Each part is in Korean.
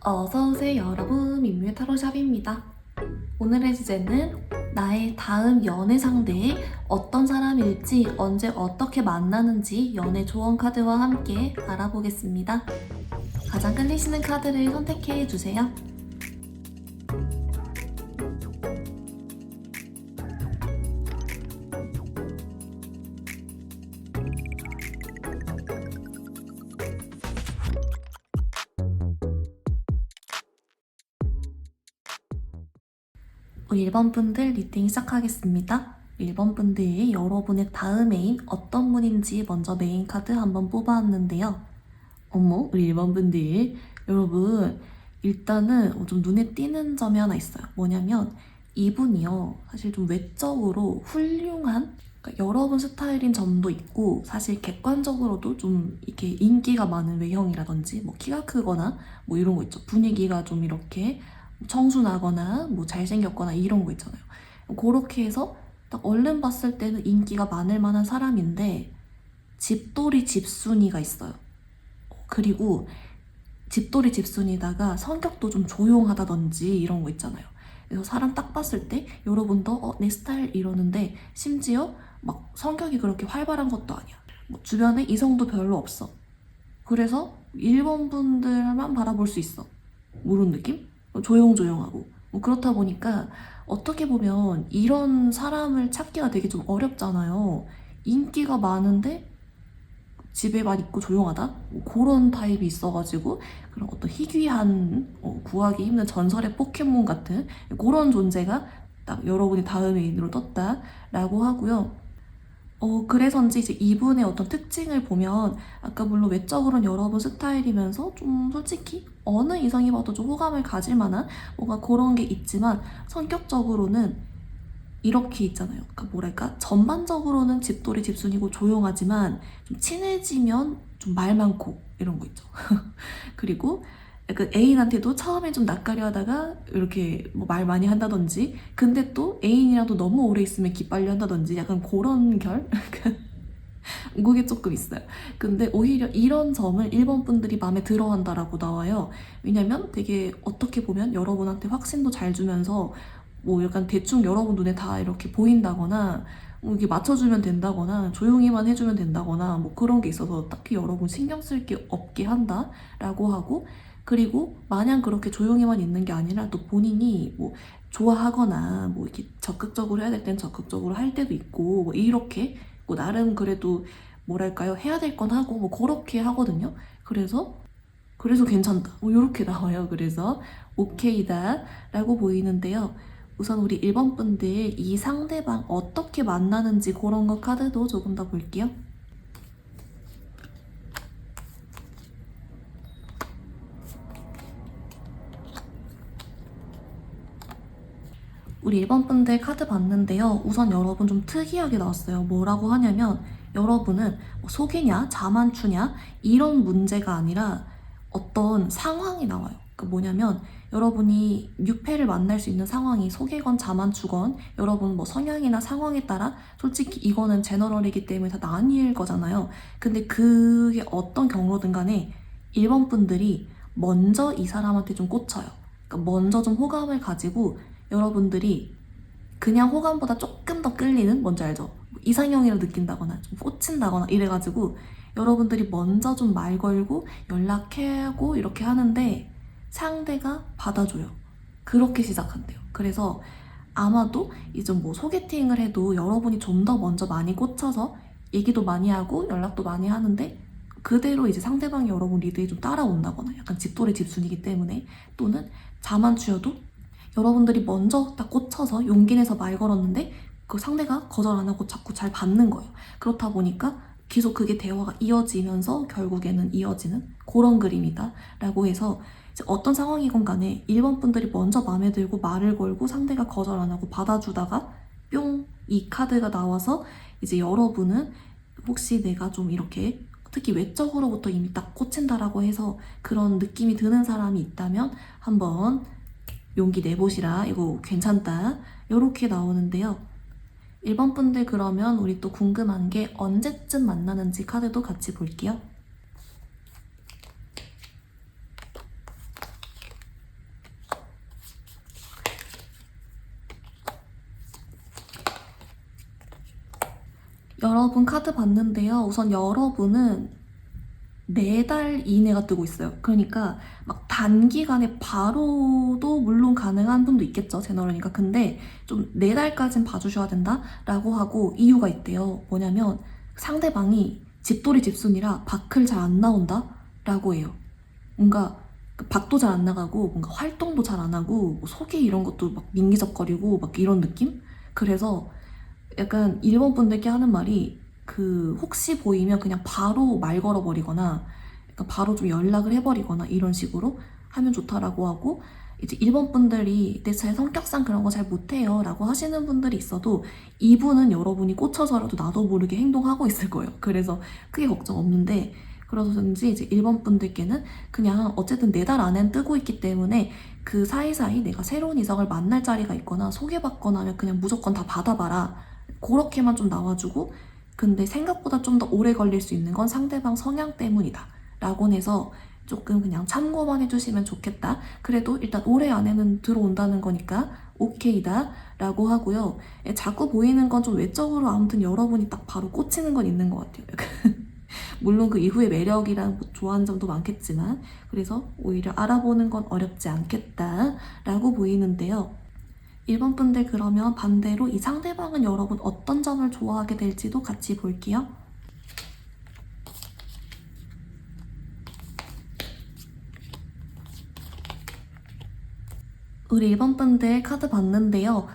어서오세요 여러분, 민무의 타로샵입니다. 오늘의 주제는 나의 다음 연애 상대에 어떤 사람일지, 언제 어떻게 만나는지 연애 조언 카드와 함께 알아보겠습니다. 가장 끌리시는 카드를 선택해 주세요. 우리 1번 분들 리딩 시작하겠습니다. 1번 분들 여러분의 다음 애인 어떤 분인지 먼저 메인 카드 한번 뽑아왔는데요. 어머, 우리 1번 분들 여러분, 일단은 좀 눈에 띄는 점이 하나 있어요. 뭐냐면 이분이요, 사실 좀 외적으로 훌륭한, 그러니까 여러분 스타일인 점도 있고, 사실 객관적으로도 좀 이렇게 인기가 많은 외형이라든지 뭐 키가 크거나 뭐 이런 거 있죠. 분위기가 좀 이렇게 청순하거나 뭐 잘생겼거나 이런 거 있잖아요. 그렇게 해서 딱 얼른 봤을 때는 인기가 많을 만한 사람인데 집돌이 집순이가 있어요. 그리고 집돌이 집순이다가 성격도 좀 조용하다든지 이런 거 있잖아요. 그래서 사람 딱 봤을 때 여러분도 내 스타일 이러는데, 심지어 막 성격이 그렇게 활발한 것도 아니야. 뭐 주변에 이성도 별로 없어. 그래서 1번 분들만 바라볼 수 있어. 모르는 느낌? 조용조용하고. 뭐 그렇다 보니까 어떻게 보면 이런 사람을 찾기가 되게 좀 어렵잖아요. 인기가 많은데 집에만 있고 조용하다? 뭐 그런 타입이 있어가지고 그런 어떤 희귀한, 구하기 힘든 전설의 포켓몬 같은 그런 존재가 딱 여러분이 다음 애인으로 떴다라고 하고요. 그래서인지 이제 이분의 어떤 특징을 보면, 아까 물론 외적으로는 여러분 스타일이면서 좀 솔직히 어느 이성이 봐도 좀 호감을 가질 만한 뭔가 그런 게 있지만, 성격적으로는 이렇게 있잖아요. 그러니까 뭐랄까, 전반적으로는 집돌이 집순이고 조용하지만 좀 친해지면 좀 말 많고 이런 거 있죠. 그리고 약간 애인한테도 처음엔 좀 낯가려 하다가 이렇게 뭐 말 많이 한다든지, 근데 또 애인이랑도 너무 오래 있으면 기빨려 한다든지 약간 그런 결? 그게 조금 있어요. 근데 오히려 이런 점을 1번 분들이 마음에 들어 한다라고 나와요. 왜냐면 되게 어떻게 보면 여러분한테 확신도 잘 주면서 뭐 약간 대충 여러분 눈에 다 이렇게 보인다거나, 뭐 이렇게 맞춰주면 된다거나 조용히만 해주면 된다거나 뭐 그런 게 있어서 딱히 여러분 신경 쓸 게 없게 한다라고 하고, 그리고 마냥 그렇게 조용히만 있는 게 아니라 또 본인이 뭐 좋아하거나 뭐 이렇게 적극적으로 해야 될 땐 적극적으로 할 때도 있고, 뭐 이렇게 뭐 나름 그래도 뭐랄까요, 해야 될 건 하고 뭐 그렇게 하거든요. 그래서 괜찮다, 뭐 이렇게 나와요. 그래서 오케이다 라고 보이는데요. 우선 우리 1번 분들 이 상대방 어떻게 만나는지 그런 거 카드도 조금 더 볼게요. 우리 1번 분들 카드 봤는데요. 우선 여러분 좀 특이하게 나왔어요. 뭐라고 하냐면, 여러분은 뭐 속이냐 자만추냐 이런 문제가 아니라 어떤 상황이 나와요. 그 뭐냐면, 여러분이 뉴페를 만날 수 있는 상황이 속이건 자만추건, 여러분 뭐 성향이나 상황에 따라 솔직히 이거는 제너럴이기 때문에 다 나뉠 거잖아요. 근데 그게 어떤 경로든 간에 1번 분들이 먼저 이 사람한테 좀 꽂혀요. 그러니까 먼저 좀 호감을 가지고, 여러분들이 그냥 호감보다 조금 더 끌리는, 뭔지 알죠? 이상형이라 느낀다거나 좀 꽂힌다거나 이래가지고 여러분들이 먼저 좀 말 걸고 연락하고 이렇게 하는데 상대가 받아줘요. 그렇게 시작한대요. 그래서 아마도 이제 뭐 소개팅을 해도 여러분이 좀 더 먼저 많이 꽂혀서 얘기도 많이 하고 연락도 많이 하는데, 그대로 이제 상대방이 여러분 리드에 좀 따라온다거나, 약간 집돌이 집순이기 때문에, 또는 자만추여도 여러분들이 먼저 딱 꽂혀서 용기 내서 말 걸었는데 그 상대가 거절 안 하고 자꾸 잘 받는 거예요. 그렇다 보니까 계속 그게 대화가 이어지면서 결국에는 이어지는 그런 그림이다 라고 해서, 이제 어떤 상황이건 간에 1번 분들이 먼저 마음에 들고 말을 걸고 상대가 거절 안 하고 받아주다가 뿅! 이 카드가 나와서, 이제 여러분은 혹시 내가 좀 이렇게 특히 외적으로부터 이미 딱 꽂힌다라고 해서 그런 느낌이 드는 사람이 있다면 한번 용기 내보시라, 이거 괜찮다, 이렇게 나오는데요. 1번 분들, 그러면 우리 또 궁금한 게 언제쯤 만나는지 카드도 같이 볼게요. 여러분 카드 봤는데요. 우선 여러분은 4달 이내가 뜨고 있어요. 그러니까 막 단기간에 바로도 물론 가능한 분도 있겠죠. 제너럴이니까. 근데 좀 4달까진 봐주셔야 된다라고 하고 이유가 있대요. 뭐냐면 상대방이 집돌이 집순이라 밖을 잘 안 나온다라고 해요. 뭔가 밖도 잘 안 나가고 뭔가 활동도 잘 안 하고 뭐 속이 이런 것도 막 민기적거리고 막 이런 느낌? 그래서 약간 일본 분들께 하는 말이 그 혹시 보이면 그냥 바로 말 걸어버리거나 약간 바로 좀 연락을 해버리거나 이런 식으로 하면 좋다라고 하고 이제 일본 분들이 내 제 성격상 그런 거 잘 못해요 라고 하시는 분들이 있어도 이분은 여러분이 꽂혀서라도 나도 모르게 행동하고 있을 거예요. 그래서 크게 걱정 없는데 그러든지 이제 일본 분들께는 그냥 어쨌든 4달 안엔 뜨고 있기 때문에 그 사이사이 내가 새로운 이성을 만날 자리가 있거나 소개받거나 하면 그냥 무조건 다 받아봐라. 그렇게만 좀 나와주고 근데 생각보다 좀 더 오래 걸릴 수 있는 건 상대방 성향 때문이다 라고 해서 조금 그냥 참고만 해주시면 좋겠다. 그래도 일단 올해 안에는 들어온다는 거니까 오케이다 라고 하고요. 자꾸 보이는 건 좀 외적으로 아무튼 여러분이 딱 바로 꽂히는 건 있는 것 같아요. 물론 그 이후에 매력이랑 뭐 좋아하는 점도 많겠지만 그래서 오히려 알아보는 건 어렵지 않겠다라고 보이는데요. 일본 분들 그러면 반대로 이 상대방은 여러분 어떤 점을 좋아하게 될지도 같이 볼게요. 우리 일본 분들 카드 봤는데요.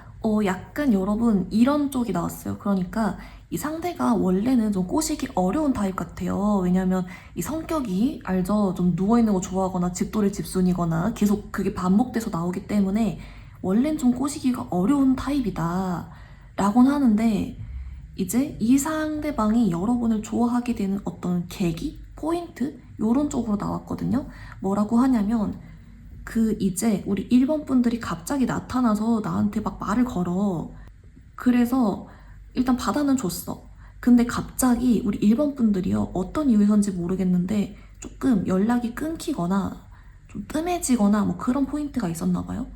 약간 여러분 이런 쪽이 나왔어요. 그러니까 이 상대가 원래는 좀 꼬시기 어려운 타입 같아요. 왜냐면 이 성격이 알죠? 좀 누워있는 거 좋아하거나 집돌이 집순이거나 계속 그게 반복돼서 나오기 때문에 원래는 좀 꼬시기가 어려운 타입이다. 라고는 하는데 이제 이 상대방이 여러분을 좋아하게 되는 어떤 계기? 포인트? 요런 쪽으로 나왔거든요. 뭐라고 하냐면 그 이제 우리 일본 분들이 갑자기 나타나서 나한테 막 말을 걸어. 그래서 일단 받아는 줬어. 근데 갑자기 우리 일본 분들이요. 어떤 이유에서인지 모르겠는데 조금 연락이 끊기거나 좀 뜸해지거나 뭐 그런 포인트가 있었나 봐요.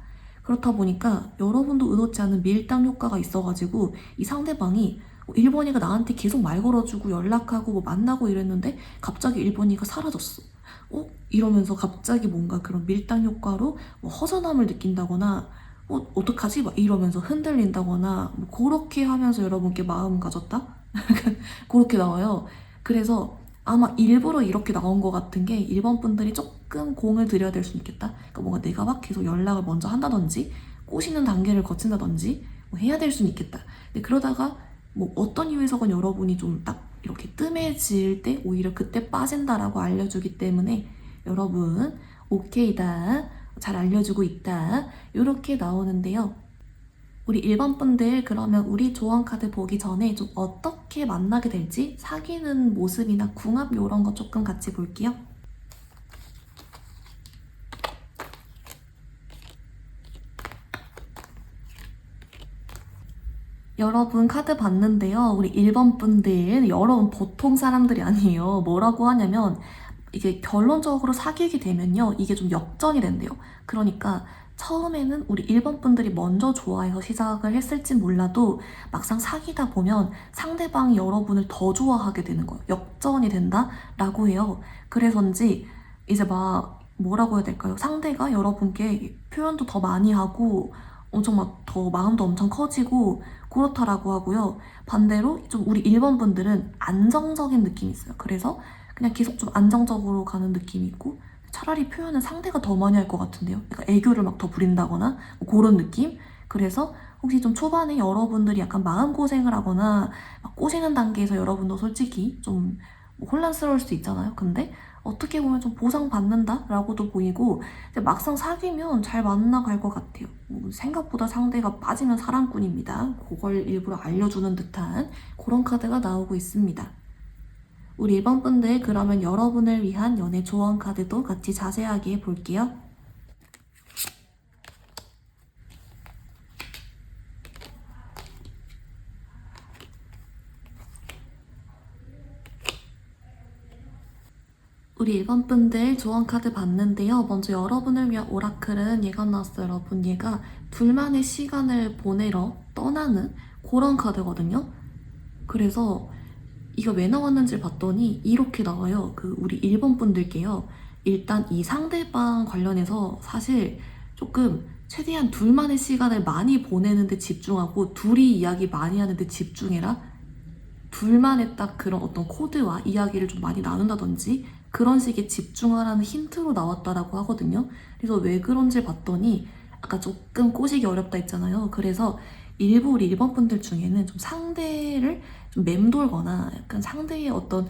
그렇다 보니까 여러분도 의도치 않은 밀당 효과가 있어가지고 이 상대방이 일본이가 나한테 계속 말 걸어주고 연락하고 뭐 만나고 이랬는데 갑자기 일본이가 사라졌어. 이러면서 갑자기 뭔가 그런 밀당 효과로 뭐 허전함을 느낀다거나 어떡하지? 막 이러면서 흔들린다거나 뭐 그렇게 하면서 여러분께 마음 가졌다? 그렇게 나와요. 그래서 아마 일부러 이렇게 나온 것 같은 게 일본 분들이 조금 공을 들여야 될 수 있겠다. 그러니까 뭔가 내가 막 계속 연락을 먼저 한다든지 꼬시는 단계를 거친다든지 뭐 해야 될 수는 있겠다. 근데 그러다가 뭐 어떤 이유에서건 여러분이 좀 딱 이렇게 뜸해질 때 오히려 그때 빠진다라고 알려주기 때문에 여러분 오케이다. 잘 알려주고 있다. 이렇게 나오는데요. 우리 일반 분들 그러면 우리 조언 카드 보기 전에 좀 어떻게 만나게 될지 사귀는 모습이나 궁합 이런 거 조금 같이 볼게요. 여러분 카드 봤는데요. 우리 1번 분들 여러분 보통 사람들이 아니에요. 뭐라고 하냐면 이게 결론적으로 사귀게 되면요. 이게 좀 역전이 된대요. 그러니까 처음에는 우리 1번 분들이 먼저 좋아해서 시작을 했을진 몰라도 막상 사귀다 보면 상대방이 여러분을 더 좋아하게 되는 거예요. 역전이 된다라고 해요. 그래서인지 이제 막 뭐라고 해야 될까요? 상대가 여러분께 표현도 더 많이 하고 엄청 막 더 마음도 엄청 커지고 그렇다라고 하고요. 반대로 좀 우리 1번 분들은 안정적인 느낌이 있어요. 그래서 그냥 계속 좀 안정적으로 가는 느낌이 있고 차라리 표현은 상대가 더 많이 할 것 같은데요. 그러니까 애교를 막 더 부린다거나 뭐 그런 느낌? 그래서 혹시 좀 초반에 여러분들이 약간 마음고생을 하거나 막 꼬시는 단계에서 여러분도 솔직히 좀뭐 혼란스러울 수도 있잖아요. 근데 어떻게 보면 좀 보상받는다라고도 보이고 막상 사귀면 잘 만나갈 것 같아요. 생각보다 상대가 빠지면 사랑꾼입니다. 그걸 일부러 알려주는 듯한 그런 카드가 나오고 있습니다. 우리 1번 분들 그러면 여러분을 위한 연애 조언 카드도 같이 자세하게 볼게요. 우리 1번 분들 조언 카드 봤는데요. 먼저 여러분을 위한 오라클은 얘가 나왔어요. 여러분 얘가 둘만의 시간을 보내러 떠나는 그런 카드거든요. 그래서 이거 왜 나왔는지 봤더니 이렇게 나와요. 우리 1번 분들께요. 일단 이 상대방 관련해서 사실 조금 최대한 둘만의 시간을 많이 보내는데 집중하고 둘이 이야기 많이 하는데 집중해라. 둘만의 딱 그런 어떤 코드와 이야기를 좀 많이 나눈다든지 그런 식의 집중하라는 힌트로 나왔다라고 하거든요. 그래서 왜 그런지 봤더니 아까 조금 꼬시기 어렵다 했잖아요. 그래서 일부 우리 1번 분들 중에는 좀 상대를 좀 맴돌거나 약간 상대의 어떤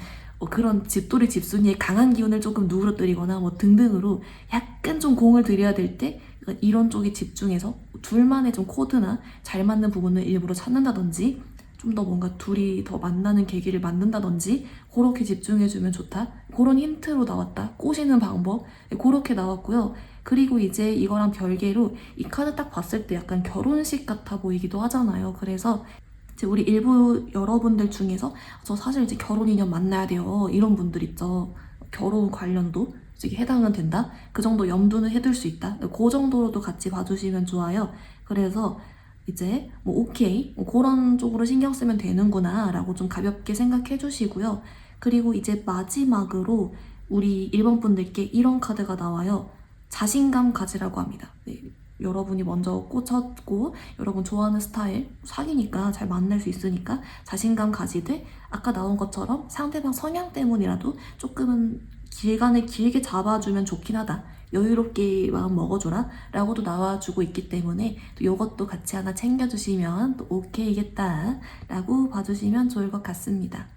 그런 집돌이 집순이의 강한 기운을 조금 누그러뜨리거나 뭐 등등으로 약간 좀 공을 들여야 될 때 이런 쪽에 집중해서 둘만의 좀 코드나 잘 맞는 부분을 일부러 찾는다든지 좀 더 뭔가 둘이 더 만나는 계기를 만든다든지 그렇게 집중해주면 좋다. 그런 힌트로 나왔다. 꼬시는 방법. 그렇게 나왔고요. 그리고 이제 이거랑 별개로 이 카드 딱 봤을 때 약간 결혼식 같아 보이기도 하잖아요. 그래서 이제 우리 일부 여러분들 중에서 저 사실 이제 결혼 인연 만나야 돼요. 이런 분들 있죠. 결혼 관련도 이제 해당은 된다. 그 정도 염두는 해둘 수 있다. 그 정도로도 같이 봐주시면 좋아요. 그래서 이제 뭐 오케이 뭐 그런 쪽으로 신경 쓰면 되는구나 라고 좀 가볍게 생각해 주시고요. 그리고 이제 마지막으로 우리 1번 분들께 이런 카드가 나와요. 자신감 가지라고 합니다. 네, 여러분이 먼저 꽂혔고 여러분 좋아하는 스타일 사귀니까 잘 만날 수 있으니까 자신감 가지되 아까 나온 것처럼 상대방 성향 때문이라도 조금은 길간을 길게 잡아주면 좋긴 하다. 여유롭게 마음 먹어줘라 라고도 나와주고 있기 때문에 또 이것도 같이 하나 챙겨주시면 또 오케이겠다 라고 봐주시면 좋을 것 같습니다.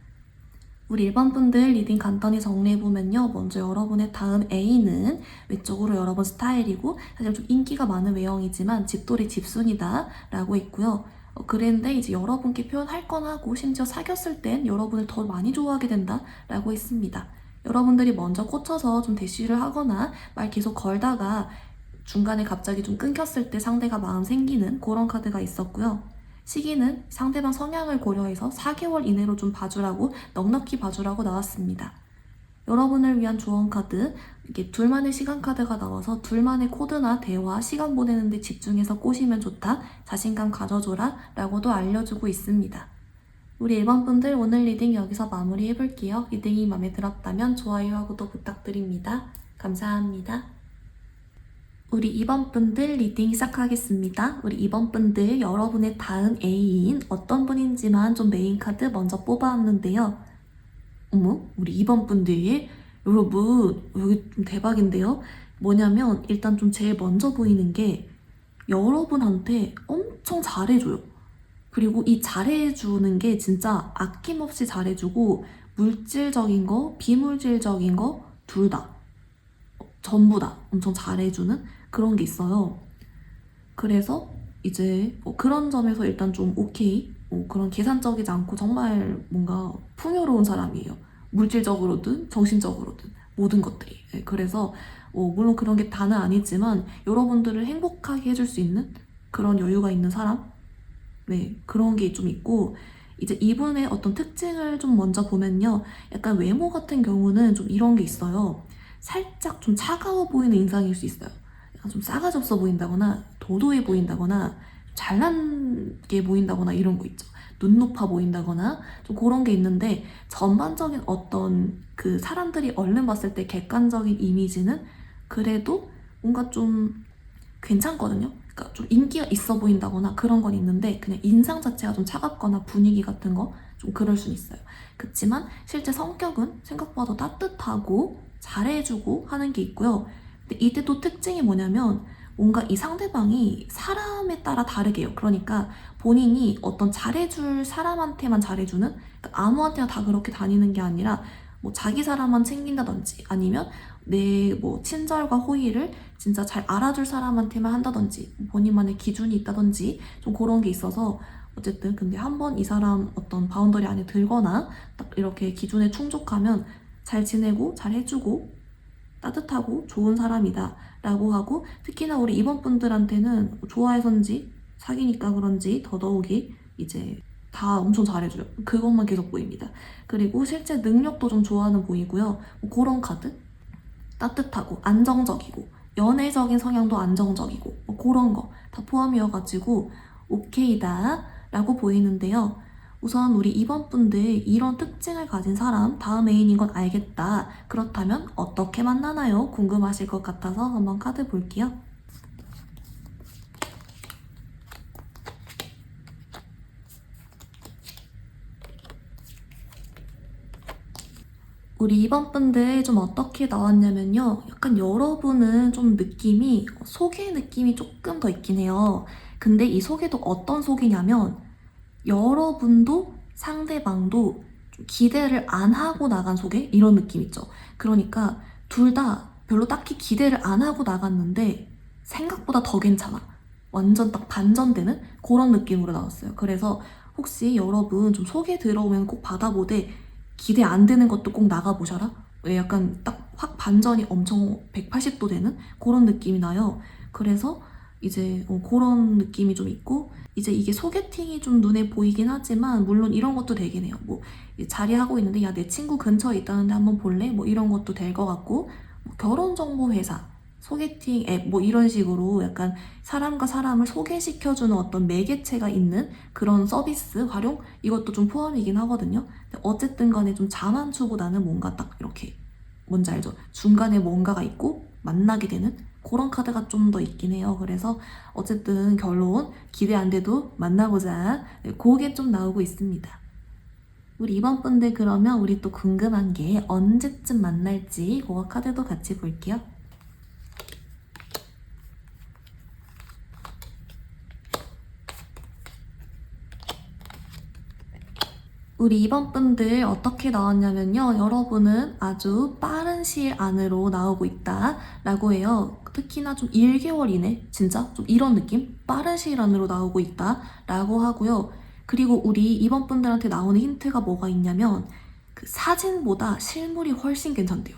우리 1번 분들 리딩 간단히 정리해보면요. 먼저 여러분의 다음 A는 외적으로 여러분 스타일이고 사실 좀 인기가 많은 외형이지만 집돌이 집순이다 라고 있고요. 그런데 이제 여러분께 표현할 건 하고 심지어 사귀었을 땐 여러분을 더 많이 좋아하게 된다 라고 했습니다. 여러분들이 먼저 꽂혀서 좀 대쉬를 하거나 말 계속 걸다가 중간에 갑자기 좀 끊겼을 때 상대가 마음 생기는 그런 카드가 있었고요. 시기는 상대방 성향을 고려해서 4개월 이내로 좀 봐주라고 넉넉히 봐주라고 나왔습니다. 여러분을 위한 조언 카드, 이게 둘만의 시간 카드가 나와서 둘만의 코드나 대화, 시간 보내는데 집중해서 꼬시면 좋다, 자신감 가져줘라 라고도 알려주고 있습니다. 우리 1번 분들 오늘 리딩 여기서 마무리 해볼게요. 리딩이 마음에 들었다면 좋아요와 구독 부탁드립니다. 감사합니다. 우리 2번 분들 리딩 시작하겠습니다. 우리 2번 분들 여러분의 다음 A인 어떤 분인지만 좀 메인 카드 먼저 뽑아왔는데요. 어머, 우리 2번 분들 여러분 여기 좀 대박인데요. 뭐냐면 일단 좀 제일 먼저 보이는 게 여러분한테 엄청 잘해줘요. 그리고 이 잘해주는 게 진짜 아낌없이 잘해주고 물질적인 거, 비물질적인 거 둘 다, 전부 다 엄청 잘해주는 그런 게 있어요. 그래서 이제 그런 점에서 일단 좀 오케이, 그런 계산적이지 않고 정말 뭔가 풍요로운 사람이에요. 물질적으로든 정신적으로든 모든 것들이. 네, 그래서 물론 그런 게 다는 아니지만 여러분들을 행복하게 해줄 수 있는 그런 여유가 있는 사람? 네, 그런 게 좀 있고 이제 이분의 어떤 특징을 좀 먼저 보면요. 약간 외모 같은 경우는 좀 이런 게 있어요. 살짝 좀 차가워 보이는 인상일 수 있어요. 약간 좀 싸가지 없어 보인다거나 도도해 보인다거나 잘난 게 보인다거나 이런 거 있죠. 눈 높아 보인다거나 좀 그런 게 있는데 전반적인 어떤 그 사람들이 얼른 봤을 때 객관적인 이미지는 그래도 뭔가 좀 괜찮거든요. 그러니까 좀 인기가 있어 보인다거나 그런 건 있는데 그냥 인상 자체가 좀 차갑거나 분위기 같은 거 좀 그럴 순 있어요. 그렇지만 실제 성격은 생각보다 따뜻하고 잘해주고 하는 게 있고요. 근데 이때 또 특징이 뭐냐면 뭔가 이 상대방이 사람에 따라 다르게 해요. 그러니까 본인이 어떤 잘해줄 사람한테만 잘해주는, 그러니까 아무한테나 다 그렇게 다니는 게 아니라 뭐 자기 사람만 챙긴다든지 아니면 내 뭐 친절과 호의를 진짜 잘 알아줄 사람한테만 한다든지 본인만의 기준이 있다든지 좀 그런 게 있어서 어쨌든 근데 한번 이 사람 어떤 바운더리 안에 들거나 딱 이렇게 기준에 충족하면 잘 지내고 잘 해주고 따뜻하고 좋은 사람이다 라고 하고 특히나 우리 이번 분들한테는 좋아해서인지 사귀니까 그런지 더더욱이 이제 다 엄청 잘해줘요. 그것만 계속 보입니다. 그리고 실제 능력도 좀 좋아하는 보이고요. 뭐 그런 카드 따뜻하고 안정적이고 연애적인 성향도 안정적이고 뭐 그런 거 다 포함이어가지고 오케이다 라고 보이는데요. 우선 우리 2번 분들 이런 특징을 가진 사람 다음 애인인 건 알겠다. 그렇다면 어떻게 만나나요? 궁금하실 것 같아서 한번 카드 볼게요. 우리 2번 분들 좀 어떻게 나왔냐면요. 약간 여러분은 좀 느낌이 소개 느낌이 조금 더 있긴 해요. 근데 이 소개도 어떤 소개냐면 여러분도 상대방도 좀 기대를 안 하고 나간 소개? 이런 느낌 있죠. 그러니까 둘 다 별로 딱히 기대를 안 하고 나갔는데 생각보다 더 괜찮아. 완전 딱 반전되는 그런 느낌으로 나왔어요. 그래서 혹시 여러분 좀 소개 들어오면 꼭 받아보되 기대 안 되는 것도 꼭 나가보셔라. 왜 약간 딱 확 반전이 엄청 180도 되는 그런 느낌이 나요. 그래서 이제 그런 느낌이 좀 있고 이제 이게 소개팅이 좀 눈에 보이긴 하지만 물론 이런 것도 되긴 해요. 뭐 자리하고 있는데 야 내 친구 근처에 있다는데 한번 볼래? 뭐 이런 것도 될 것 같고 뭐 결혼정보회사 소개팅 앱 뭐 이런 식으로 약간 사람과 사람을 소개시켜주는 어떤 매개체가 있는 그런 서비스 활용 이것도 좀 포함이긴 하거든요. 근데 어쨌든 간에 좀 자만추보다는 뭔가 딱 이렇게 뭔지 알죠? 중간에 뭔가가 있고 만나게 되는 그런 카드가 좀 더 있긴 해요. 그래서 어쨌든 결론 기대 안 돼도 만나보자. 네, 그게 좀 나오고 있습니다. 우리 이번 분들 그러면 우리 또 궁금한 게 언제쯤 만날지 그거 카드도 같이 볼게요. 우리 이번 분들 어떻게 나왔냐면요. 여러분은 아주 빠른 시일 안으로 나오고 있다 라고 해요. 특히나 좀 1개월 이내 진짜 좀 이런 느낌? 빠른 시일 안으로 나오고 있다 라고 하고요. 그리고 우리 이번 분들한테 나오는 힌트가 뭐가 있냐면 그 사진보다 실물이 훨씬 괜찮대요.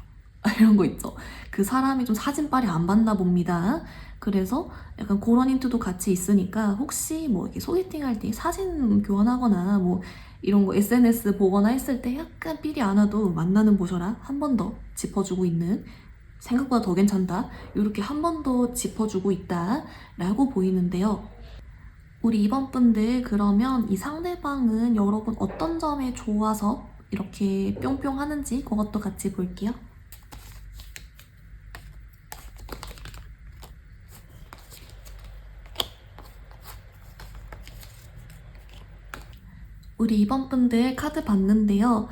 이런 거 있죠. 그 사람이 좀 사진빨이 안 봤나 봅니다. 그래서 약간 그런 힌트도 같이 있으니까 혹시 뭐 이렇게 소개팅 할 때 사진 교환하거나 뭐 이런 거 SNS 보거나 했을 때 약간 삘이 안 와도 만나는 보셔라 한 번 더 짚어주고 있는 생각보다 더 괜찮다 이렇게 한 번 더 짚어주고 있다 라고 보이는데요. 우리 이번 분들 그러면 이 상대방은 여러분 어떤 점에 좋아서 이렇게 뿅뿅 하는지 그것도 같이 볼게요. 우리 이번 분들 카드 봤는데요.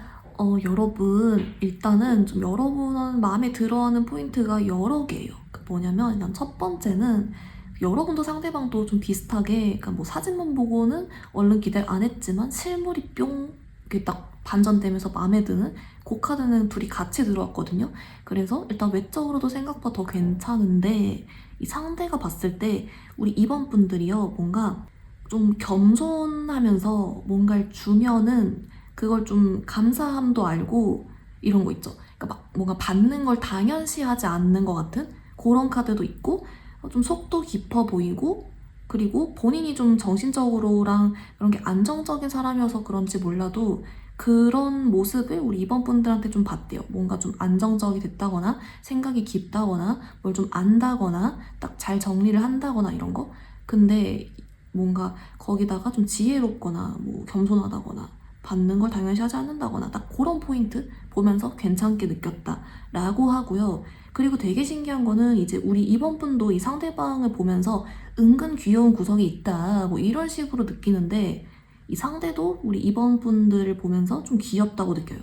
여러분, 일단은 좀 여러분 마음에 들어하는 포인트가 여러 개예요. 그 뭐냐면, 일단 첫 번째는 여러분도 상대방도 좀 비슷하게, 그러니까 뭐 사진만 보고는 얼른 기대를 안 했지만 실물이 뿅, 이렇게 딱 반전되면서 마음에 드는 그 카드는 둘이 같이 들어왔거든요. 그래서 일단 외적으로도 생각보다 더 괜찮은데, 이 상대가 봤을 때 우리 이번 분들이요, 뭔가 좀 겸손하면서 뭔가를 주면은 그걸 좀 감사함도 알고 이런 거 있죠. 그러니까 막 뭔가 받는 걸 당연시하지 않는 것 같은 그런 카드도 있고 좀 속도 깊어 보이고 그리고 본인이 좀 정신적으로랑 그런 게 안정적인 사람이어서 그런지 몰라도 그런 모습을 우리 이번 분들한테 좀 봤대요. 뭔가 좀 안정적이 됐다거나 생각이 깊다거나 뭘 좀 안다거나 딱 잘 정리를 한다거나 이런 거. 근데 뭔가 거기다가 좀 지혜롭거나 뭐 겸손하다거나 받는 걸 당연시하지 않는다거나 딱 그런 포인트 보면서 괜찮게 느꼈다 라고 하고요. 그리고 되게 신기한 거는 이제 우리 이번 분도 이 상대방을 보면서 은근 귀여운 구석이 있다 뭐 이런 식으로 느끼는데 이 상대도 우리 이번 분들을 보면서 좀 귀엽다고 느껴요.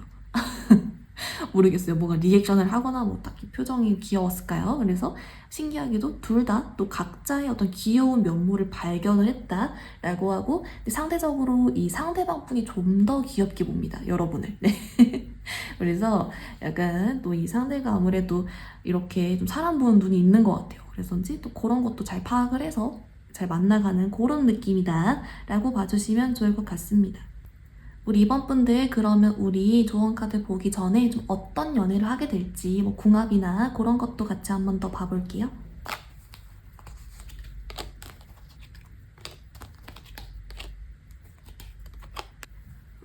모르겠어요. 뭔가 리액션을 하거나 뭐 딱히 표정이 귀여웠을까요? 그래서 신기하게도 둘 다 또 각자의 어떤 귀여운 면모를 발견을 했다라고 하고 상대적으로 이 상대방 분이 좀 더 귀엽게 봅니다. 여러분을. 네. 그래서 약간 또 이 상대가 아무래도 이렇게 좀 사람 보는 눈이 있는 것 같아요. 그래서인지 또 그런 것도 잘 파악을 해서 잘 만나가는 그런 느낌이다 라고 봐주시면 좋을 것 같습니다. 우리 이번 분들 그러면 우리 조언 카드 보기 전에 좀 어떤 연애를 하게 될지 뭐 궁합이나 그런 것도 같이 한번 더 봐볼게요.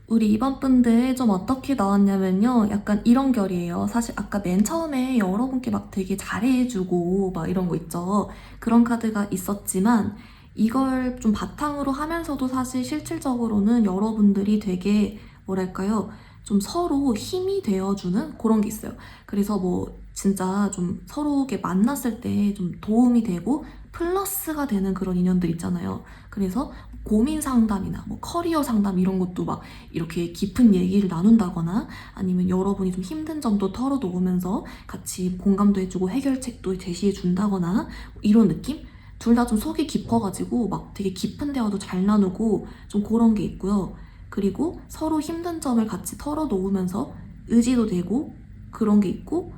우리 이번 분들 좀 어떻게 나왔냐면요. 약간 이런 결이에요. 사실 아까 맨 처음에 여러분께 막 되게 잘해주고 막 이런 거 있죠. 그런 카드가 있었지만 이걸 좀 바탕으로 하면서도 사실 실질적으로는 여러분들이 되게 뭐랄까요? 좀 서로 힘이 되어주는 그런 게 있어요. 그래서 뭐 진짜 좀 서로게 만났을 때 좀 도움이 되고 플러스가 되는 그런 인연들 있잖아요. 그래서 고민 상담이나 뭐 커리어 상담 이런 것도 막 이렇게 깊은 얘기를 나눈다거나 아니면 여러분이 좀 힘든 점도 털어놓으면서 같이 공감도 해주고 해결책도 제시해 준다거나 이런 느낌? 둘 다 좀 속이 깊어가지고 막 되게 깊은 대화도 잘 나누고 좀 그런 게 있고요. 그리고 서로 힘든 점을 같이 털어놓으면서 의지도 되고 그런 게 있고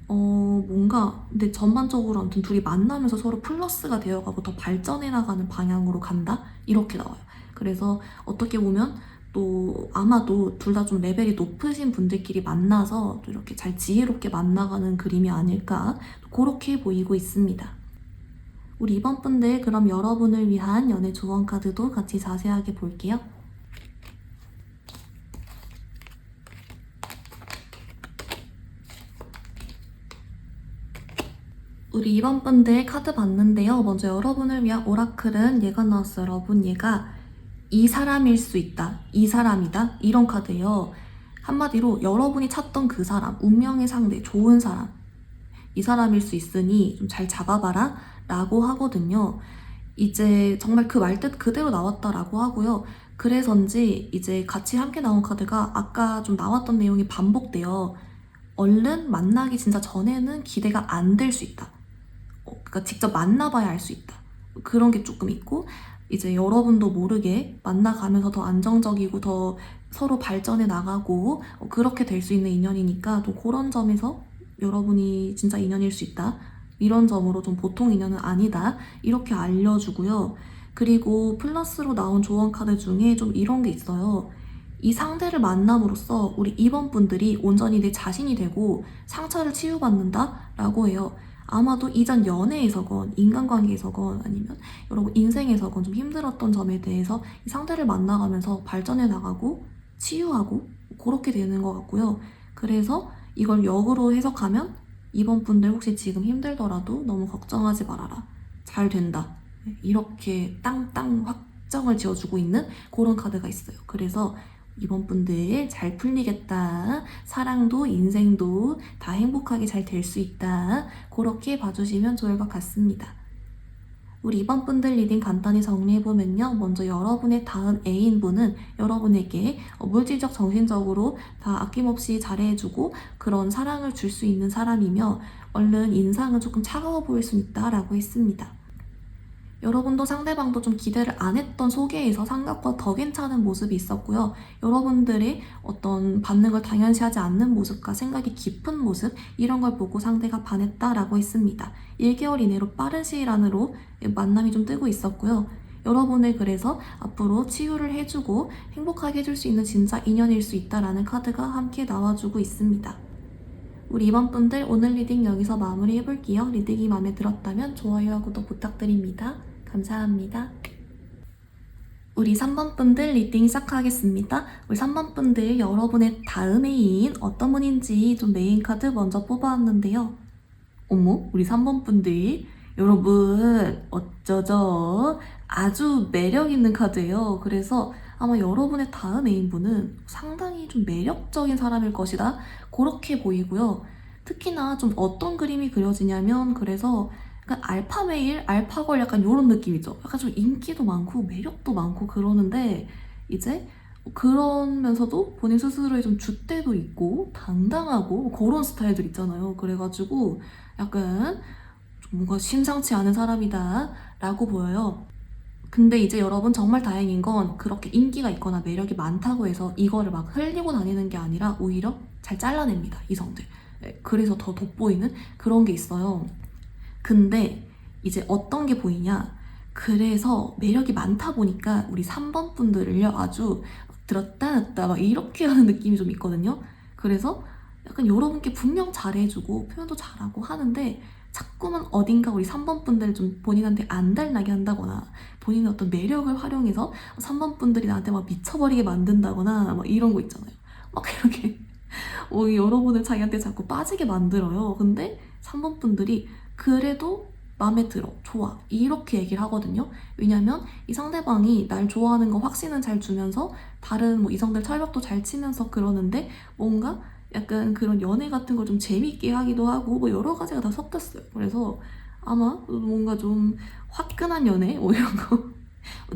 뭔가 근데 전반적으로 아무튼 둘이 만나면서 서로 플러스가 되어가고 더 발전해 나가는 방향으로 간다? 이렇게 나와요. 그래서 어떻게 보면 또 아마도 둘 다 좀 레벨이 높으신 분들끼리 만나서 또 이렇게 잘 지혜롭게 만나가는 그림이 아닐까 그렇게 보이고 있습니다. 우리 이번 분들 그럼 여러분을 위한 연애 조언 카드도 같이 자세하게 볼게요. 우리 이번 분들 카드 봤는데요. 먼저 여러분을 위한 오라클은 얘가 나왔어요. 여러분 얘가 이 사람일 수 있다. 이 사람이다. 이런 카드예요. 한마디로 여러분이 찾던 그 사람, 운명의 상대, 좋은 사람 이 사람일 수 있으니 좀 잘 잡아봐라 라고 하거든요. 이제 정말 그 말뜻 그대로 나왔다라고 하고요. 그래서인지 이제 같이 함께 나온 카드가 아까 좀 나왔던 내용이 반복돼요. 얼른 만나기 진짜 전에는 기대가 안 될 수 있다. 그러니까 직접 만나봐야 알 수 있다. 그런 게 조금 있고 이제 여러분도 모르게 만나가면서 더 안정적이고 더 서로 발전해 나가고 그렇게 될 수 있는 인연이니까 또 그런 점에서 여러분이 진짜 인연일 수 있다. 이런 점으로 좀 보통 인연은 아니다. 이렇게 알려주고요. 그리고 플러스로 나온 조언 카드 중에 좀 이런 게 있어요. 이 상대를 만남으로써 우리 이번 분들이 온전히 내 자신이 되고 상처를 치유받는다 라고 해요. 아마도 이전 연애에서건 인간관계에서건 아니면 여러분 인생에서건 좀 힘들었던 점에 대해서 이 상대를 만나가면서 발전해 나가고 치유하고 그렇게 되는 것 같고요. 그래서 이걸 역으로 해석하면 이번 분들 혹시 지금 힘들더라도 너무 걱정하지 말아라. 잘 된다. 이렇게 땅땅 확정을 지어주고 있는 그런 카드가 있어요. 그래서 이번 분들 잘 풀리겠다. 사랑도 인생도 다 행복하게 잘 될 수 있다. 그렇게 봐주시면 좋을 것 같습니다. 우리 이번 분들 리딩 간단히 정리해보면요. 먼저 여러분의 다음 애인분은 여러분에게 물질적, 정신적으로 다 아낌없이 잘해주고 그런 사랑을 줄 수 있는 사람이며 얼른 인상은 조금 차가워 보일 수 있다라고 했습니다. 여러분도 상대방도 좀 기대를 안 했던 소개에서 생각보다 더 괜찮은 모습이 있었고요. 여러분들의 어떤 반응을 당연시하지 않는 모습과 생각이 깊은 모습 이런 걸 보고 상대가 반했다라고 했습니다. 1개월 이내로 빠른 시일 안으로 만남이 좀 뜨고 있었고요. 여러분을 그래서 앞으로 치유를 해주고 행복하게 해줄 수 있는 진짜 인연일 수 있다라는 카드가 함께 나와주고 있습니다. 우리 이번 분들 오늘 리딩 여기서 마무리해볼게요. 리딩이 마음에 들었다면 좋아요와 구독 부탁드립니다. 감사합니다. 우리 3번 분들 리딩 시작하겠습니다. 우리 3번 분들 여러분의 다음 애인 어떤 분인지 좀 메인 카드 먼저 뽑아왔는데요. 어머, 우리 3번 분들 여러분 어쩌죠? 아주 매력 있는 카드예요. 그래서 아마 여러분의 다음 애인분은 상당히 좀 매력적인 사람일 것이다. 그렇게 보이고요. 특히나 좀 어떤 그림이 그려지냐면 그래서 약간 알파메일, 알파걸 약간 이런 느낌이죠. 약간 좀 인기도 많고 매력도 많고 그러는데 이제 그러면서도 본인 스스로의 좀 줏대도 있고 당당하고 그런 스타일들 있잖아요. 그래가지고 약간 좀 뭔가 심상치 않은 사람이다 라고 보여요. 근데 이제 여러분 정말 다행인 건 그렇게 인기가 있거나 매력이 많다고 해서 이거를 막 흘리고 다니는 게 아니라 오히려 잘 잘라냅니다, 이성들. 그래서 더 돋보이는 그런 게 있어요. 근데 이제 어떤 게 보이냐? 그래서 매력이 많다 보니까 우리 3번 분들을요 아주 들었다 놨다 막 이렇게 하는 느낌이 좀 있거든요. 그래서 약간 여러분께 분명 잘해주고 표현도 잘하고 하는데 자꾸만 어딘가 우리 3번 분들을 좀 본인한테 안 달나게 한다거나 본인의 어떤 매력을 활용해서 3번 분들이 나한테 막 미쳐버리게 만든다거나 막 이런 거 있잖아요. 막 이렇게 여러분을 자기한테 자꾸 빠지게 만들어요. 근데 3번 분들이 그래도 마음에 들어, 좋아 이렇게 얘기를 하거든요. 왜냐면 이 상대방이 날 좋아하는 거 확신은 잘 주면서 다른 뭐 이성들 철벽도 잘 치면서 그러는데 뭔가 약간 그런 연애 같은 걸 좀 재밌게 하기도 하고 뭐 여러 가지가 다 섞였어요. 그래서 아마 뭔가 좀 화끈한 연애 뭐 이런 거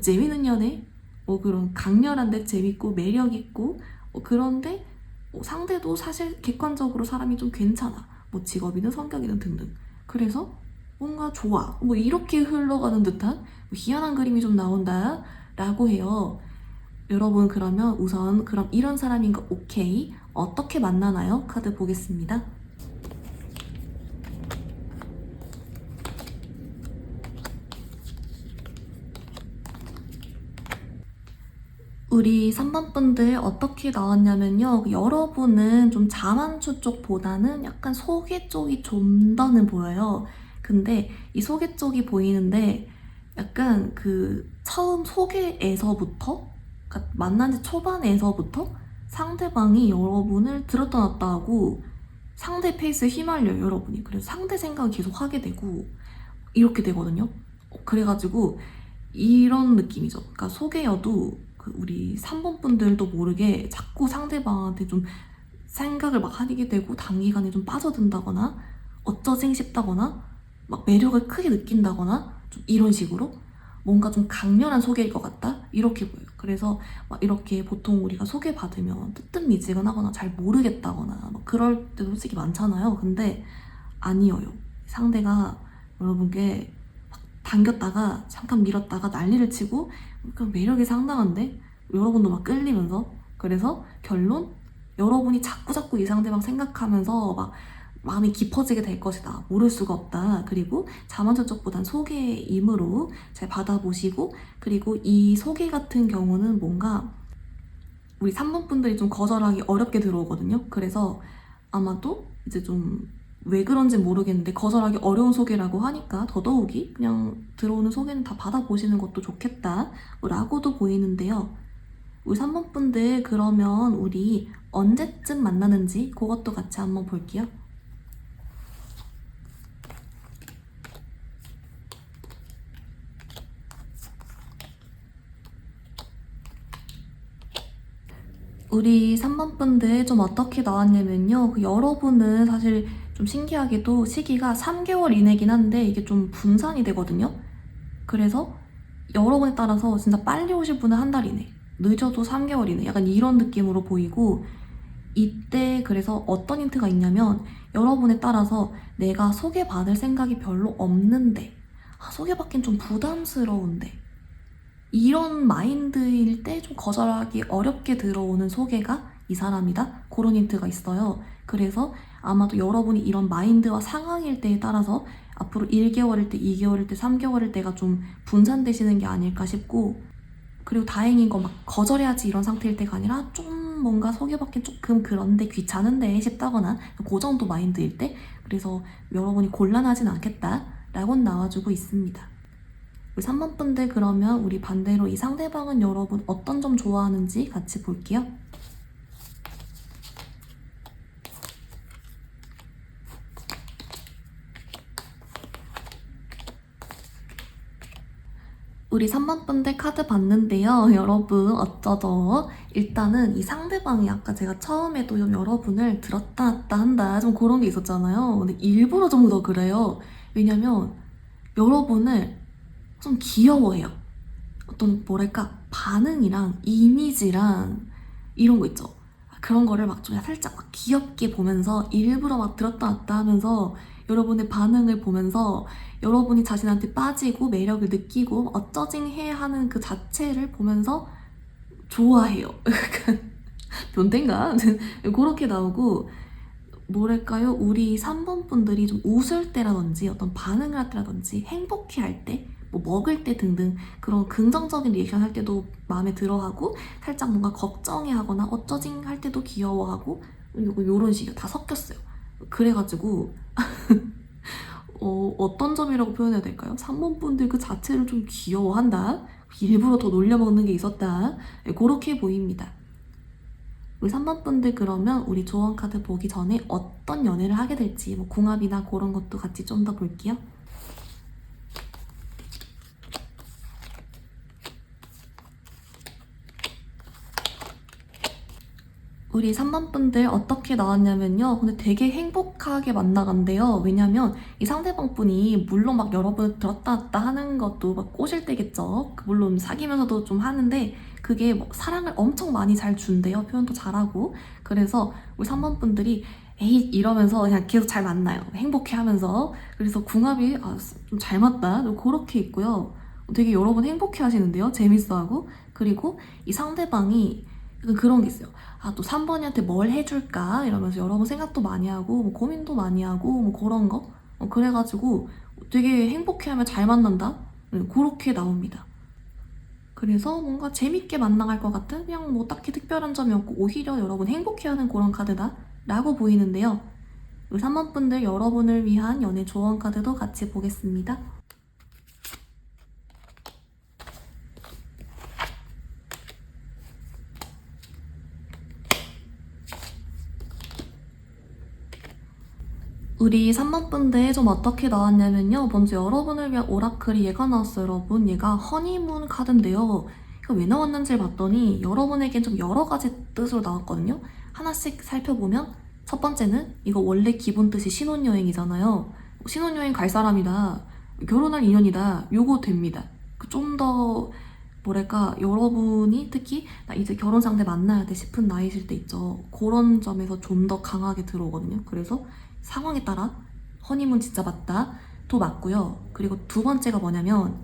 재밌는 연애 뭐 그런 강렬한데 재밌고 매력있고 그런데 상대도 사실 객관적으로 사람이 좀 괜찮아. 뭐 직업이든 성격이든 등등. 그래서 뭔가 좋아. 뭐 이렇게 흘러가는 듯한 뭐 희한한 그림이 좀 나온다 라고 해요. 여러분 그러면 우선 그럼 이런 사람인 거 오케이. 어떻게 만나나요? 카드 보겠습니다. 우리 3번 분들 어떻게 나왔냐면요. 여러분은 좀 자만추 쪽보다는 약간 소개 쪽이 좀 더는 보여요. 근데 이 소개 쪽이 보이는데 약간 그 처음 소개에서부터 그러니까 만난 지 초반에서부터 상대방이 여러분을 들었다 놨다 하고 상대 페이스에 휘말려요, 여러분이. 그래서 상대 생각을 계속 하게 되고 이렇게 되거든요. 그래가지고 이런 느낌이죠. 그러니까 소개여도 우리 3번 분들도 모르게 자꾸 상대방한테 좀 생각을 막 하게 되고 단기간에 좀 빠져든다거나 어쩌생 싶다거나 막 매력을 크게 느낀다거나 좀 이런 식으로 뭔가 좀 강렬한 소개일 것 같다 이렇게 보여요. 그래서 막 이렇게 보통 우리가 소개받으면 뜨뜻미지근하거나 잘 모르겠다거나 막 그럴 때도 솔직히 많잖아요. 근데 아니어요. 상대가 여러분께 당겼다가 잠깐 밀었다가 난리를 치고 그 매력이 상당한데 여러분도 막 끌리면서 그래서 결론 여러분이 자꾸자꾸 이 상대방 생각하면서 막 마음이 깊어지게 될 것이다. 모를 수가 없다. 그리고 자만추 쪽보단 소개임으로 잘 받아보시고 그리고 이 소개 같은 경우는 뭔가 우리 3번 분들이 좀 거절하기 어렵게 들어오거든요. 그래서 아마도 이제 좀 왜 그런지 모르겠는데 거절하기 어려운 소개라고 하니까 더더욱이 그냥 들어오는 소개는 다 받아보시는 것도 좋겠다 라고도 보이는데요. 우리 3번 분들 그러면 우리 언제쯤 만나는지 그것도 같이 한번 볼게요. 우리 3번 분들 좀 어떻게 나왔냐면요. 여러분은 사실 좀 신기하게도 시기가 3개월 이내긴 한데 이게 좀 분산이 되거든요. 그래서 여러분에 따라서 진짜 빨리 오실 분은 한 달 이내, 늦어도 3개월 이내 약간 이런 느낌으로 보이고 이때 그래서 어떤 힌트가 있냐면 여러분에 따라서 내가 소개받을 생각이 별로 없는데 소개받긴 좀 부담스러운데 이런 마인드일 때 좀 거절하기 어렵게 들어오는 소개가 이 사람이다? 그런 힌트가 있어요. 그래서 아마도 여러분이 이런 마인드와 상황일 때에 따라서 앞으로 1개월일 때, 2개월일 때, 3개월일 때가 좀 분산되시는 게 아닐까 싶고 그리고 다행인 건 막 거절해야지 이런 상태일 때가 아니라 좀 뭔가 소개받기 조금 그런데 귀찮은데 싶다거나 그 정도 마인드일 때 그래서 여러분이 곤란하진 않겠다 라고는 나와주고 있습니다. 우리 3번 분들 그러면 우리 반대로 이 상대방은 여러분 어떤 점 좋아하는지 같이 볼게요. 우리 3번 분들 카드 봤는데요. 여러분 어쩌죠? 일단은 이 상대방이 아까 제가 처음에도 좀 여러분을 들었다 놨다 한다 좀 그런 게 있었잖아요. 근데 일부러 좀 더 그래요. 왜냐면 여러분을 좀 귀여워해요. 어떤 뭐랄까 반응이랑 이미지랑 이런 거 있죠. 그런 거를 막 좀 살짝 막 귀엽게 보면서 일부러 막 들었다 놨다 하면서 여러분의 반응을 보면서 여러분이 자신한테 빠지고 매력을 느끼고 어쩌징해 하는 그 자체를 보면서 좋아해요. 변태인가? 그렇게 나오고 뭐랄까요? 우리 3번 분들이 좀 웃을 때라든지 어떤 반응을 할 때라든지 행복해 할 때, 뭐 먹을 때 등등 그런 긍정적인 리액션 할 때도 마음에 들어하고 살짝 뭔가 걱정해 하거나 어쩌징 할 때도 귀여워하고 요런 식이요. 다 섞였어요. 그래가지고 어떤 점이라고 표현해야 될까요? 3번 분들 그 자체를 좀 귀여워한다. 일부러 더 놀려먹는 게 있었다. 그렇게 보입니다. 우리 3번 분들 그러면 우리 조언 카드 보기 전에 어떤 연애를 하게 될지 뭐 궁합이나 그런 것도 같이 좀 더 볼게요. 우리 3번 분들 어떻게 나왔냐면요. 근데 되게 행복하게 만나간대요. 왜냐면 이 상대방 분이 물론 막 여러분을 들었다 놨다 하는 것도 막 꼬실 때겠죠. 물론 사귀면서도 좀 하는데 그게 뭐 사랑을 엄청 많이 잘 준대요. 표현도 잘하고. 그래서 우리 3번 분들이 에이 이러면서 그냥 계속 잘 만나요. 행복해 하면서. 그래서 궁합이 좀 잘 맞다. 좀 그렇게 있고요. 되게 여러분 행복해 하시는데요. 재밌어하고. 그리고 이 상대방이 그런 게 있어요. 또 3번이한테 뭘 해줄까? 이러면서 여러분 생각도 많이 하고, 뭐 고민도 많이 하고, 뭐 그런 거. 그래가지고 되게 행복해하면 잘 만난다? 그렇게 나옵니다. 그래서 뭔가 재밌게 만나갈 것 같은 그냥 뭐 딱히 특별한 점이 없고 오히려 여러분 행복해하는 그런 카드다 라고 보이는데요. 우리 3번 분들 여러분을 위한 연애 조언 카드도 같이 보겠습니다. 우리 3번 분들 좀 어떻게 나왔냐면요. 먼저 여러분을 위한 오라클이 얘가 나왔어요, 여러분. 얘가 허니문 카드인데요. 이거 왜 나왔는지 봤더니 여러분에겐 좀 여러 가지 뜻으로 나왔거든요. 하나씩 살펴보면 첫 번째는 이거 원래 기본 뜻이 신혼여행이잖아요. 신혼여행 갈 사람이다. 결혼할 인연이다. 요거 됩니다. 좀 더 뭐랄까 여러분이 특히 나 이제 결혼 상대 만나야 돼 싶은 나이실 때 있죠. 그런 점에서 좀 더 강하게 들어오거든요. 그래서 상황에 따라 허니문 진짜 맞다 도 맞고요. 그리고 두 번째가 뭐냐면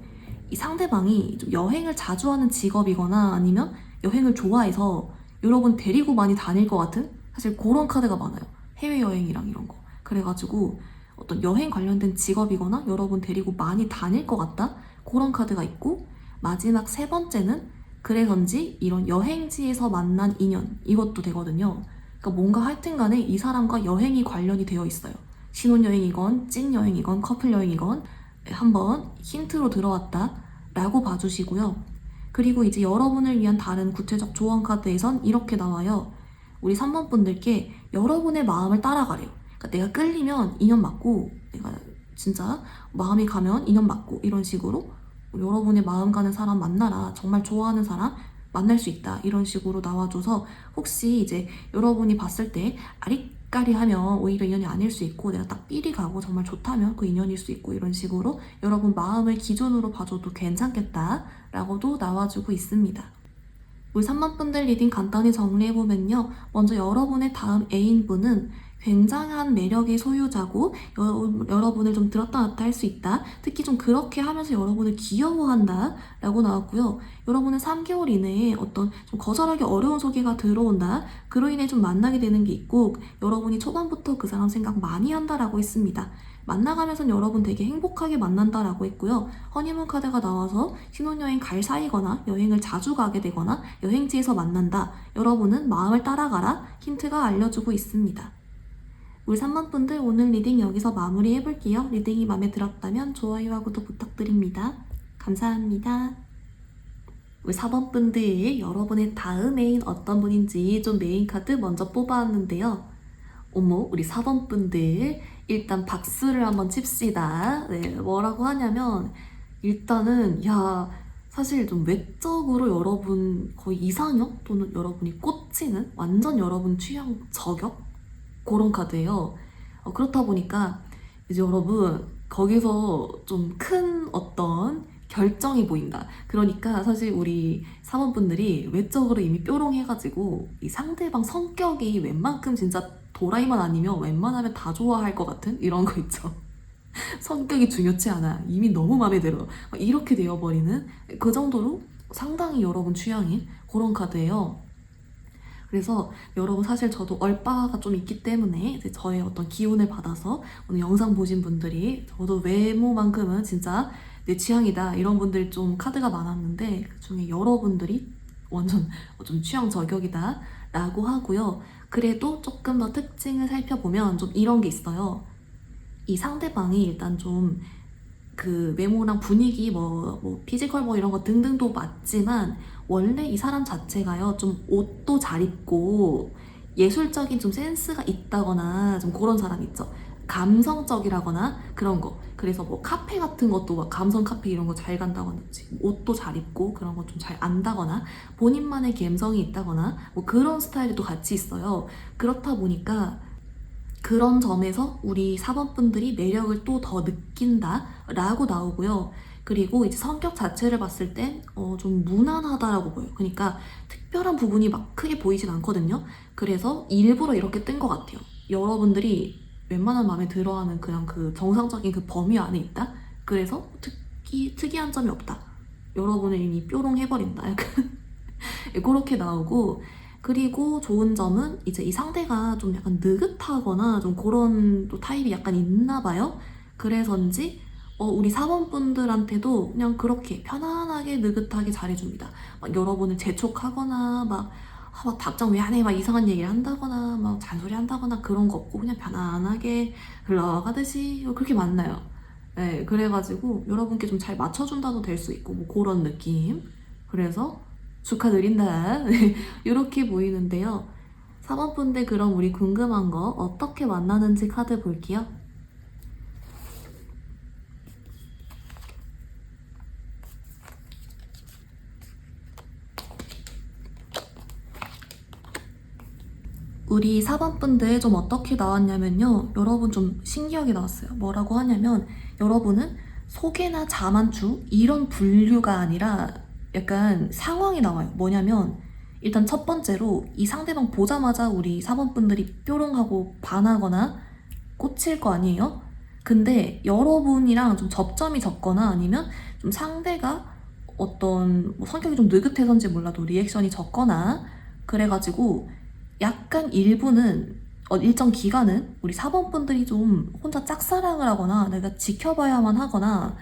이 상대방이 좀 여행을 자주 하는 직업이거나 아니면 여행을 좋아해서 여러분 데리고 많이 다닐 것 같은 사실 그런 카드가 많아요. 해외여행이랑 이런 거. 그래가지고 어떤 여행 관련된 직업이거나 여러분 데리고 많이 다닐 것 같다 그런 카드가 있고 마지막 세 번째는 그래서인지 이런 여행지에서 만난 인연 이것도 되거든요. 그러니까 뭔가 하여튼 간에 이 사람과 여행이 관련이 되어 있어요. 신혼여행이건 찐여행이건 커플여행이건 한번 힌트로 들어왔다 라고 봐주시고요. 그리고 이제 여러분을 위한 다른 구체적 조언 카드에선 이렇게 나와요. 우리 3번 분들께 여러분의 마음을 따라가래요. 그러니까 내가 끌리면 인연 맞고 내가 진짜 마음이 가면 인연 맞고 이런 식으로 여러분의 마음 가는 사람 만나라. 정말 좋아하는 사람 만날 수 있다. 이런 식으로 나와줘서 혹시 이제 여러분이 봤을 때 아리까리하면 오히려 인연이 아닐 수 있고 내가 딱 삘이 가고 정말 좋다면 그 인연일 수 있고 이런 식으로 여러분 마음을 기준으로 봐줘도 괜찮겠다 라고도 나와주고 있습니다. 우리 3번 분들 리딩 간단히 정리해보면요. 먼저 여러분의 다음 애인분은 굉장한 매력의 소유자고 여러분을 좀 들었다 놨다 할 수 있다. 특히 좀 그렇게 하면서 여러분을 귀여워한다 라고 나왔고요. 여러분은 3개월 이내에 어떤 좀 거절하기 어려운 소개가 들어온다. 그로 인해 좀 만나게 되는 게 있고 여러분이 초반부터 그 사람 생각 많이 한다라고 했습니다. 만나가면서 여러분 되게 행복하게 만난다라고 했고요. 허니문 카드가 나와서 신혼여행 갈 사이거나 여행을 자주 가게 되거나 여행지에서 만난다. 여러분은 마음을 따라가라. 힌트가 알려주고 있습니다. 우리 3번 분들 오늘 리딩 여기서 마무리 해볼게요. 리딩이 마음에 들었다면 좋아요와 구독 부탁드립니다. 감사합니다. 우리 4번 분들 여러분의 다음 애인 어떤 분인지 좀 메인 카드 먼저 뽑아왔는데요. 어머 우리 4번 분들 일단 박수를 한번 칩시다. 네, 뭐라고 하냐면 일단은 사실 좀 외적으로 여러분 거의 이상형 또는 여러분이 꽂히는 완전 여러분 취향 저격 그런 카드예요. 그렇다 보니까 이제 여러분 거기서 좀 큰 어떤 결정이 보인다. 그러니까 사실 우리 사원분들이 외적으로 이미 뾰롱해가지고 이 상대방 성격이 웬만큼 진짜 도라이만 아니면 웬만하면 다 좋아할 것 같은 이런 거 있죠. 성격이 중요치 않아. 이미 너무 마음에 들어. 이렇게 되어버리는 그 정도로 상당히 여러분 취향인 그런 카드예요. 그래서 여러분 사실 저도 얼빠가 좀 있기 때문에 이제 저의 어떤 기운을 받아서 오늘 영상 보신 분들이 저도 외모만큼은 진짜 내 취향이다 이런 분들 좀 카드가 많았는데 그중에 여러분들이 완전 좀 취향 저격이다 라고 하고요. 그래도 조금 더 특징을 살펴보면 좀 이런 게 있어요. 이 상대방이 일단 좀 그 외모랑 분위기 뭐 피지컬 뭐 이런 거 등등도 맞지만 원래 이 사람 자체가요 좀 옷도 잘 입고 예술적인 좀 센스가 있다거나 좀 그런 사람 있죠. 감성적이라거나 그런 거. 그래서 뭐 카페 같은 것도 막 감성 카페 이런 거 잘 간다거나 옷도 잘 입고 그런 거 좀 잘 안다거나 본인만의 감성이 있다거나 뭐 그런 스타일이 또 같이 있어요. 그렇다 보니까 그런 점에서 우리 4번분들이 매력을 또 더 느낀다라고 나오고요. 그리고 이제 성격 자체를 봤을 땐 좀 무난하다라고 보여요. 그러니까 특별한 부분이 막 크게 보이진 않거든요. 그래서 일부러 이렇게 뜬 것 같아요. 여러분들이 웬만한 마음에 들어하는 그냥 그 정상적인 그 범위 안에 있다? 그래서 특이한 점이 없다. 여러분을 이미 뾰롱 해버린다. 약간 그렇게 나오고, 그리고 좋은 점은 이제 이 상대가 좀 약간 느긋하거나 좀 그런 또 타입이 약간 있나 봐요. 그래서인지 우리 사원분들한테도 그냥 그렇게 편안하게 느긋하게 잘해줍니다. 막 여러분을 재촉하거나 막 답장 왜 안 해? 막 이상한 얘기를 한다거나 막 잔소리 한다거나 그런 거 없고 그냥 편안하게 흘러가듯이 그렇게 만나요. 네, 그래가지고 여러분께 좀 잘 맞춰준다도 될 수 있고 뭐 그런 느낌. 그래서 축하드린다. 이렇게 보이는데요. 4번분들 그럼 우리 궁금한 거 어떻게 만나는지 카드 볼게요. 우리 4번분들 좀 어떻게 나왔냐면요. 여러분 좀 신기하게 나왔어요. 뭐라고 하냐면 여러분은 소개나 자만추 이런 분류가 아니라 약간 상황이 나와요. 뭐냐면 일단 첫 번째로 이 상대방 보자마자 우리 4번분들이 뾰롱하고 반하거나 꽂힐 거 아니에요? 근데 여러분이랑 좀 접점이 적거나 아니면 좀 상대가 어떤 뭐 성격이 좀 느긋해서인지 몰라도 리액션이 적거나 그래가지고 약간 일부는 일정 기간은 우리 4번분들이 좀 혼자 짝사랑을 하거나 내가 지켜봐야만 하거나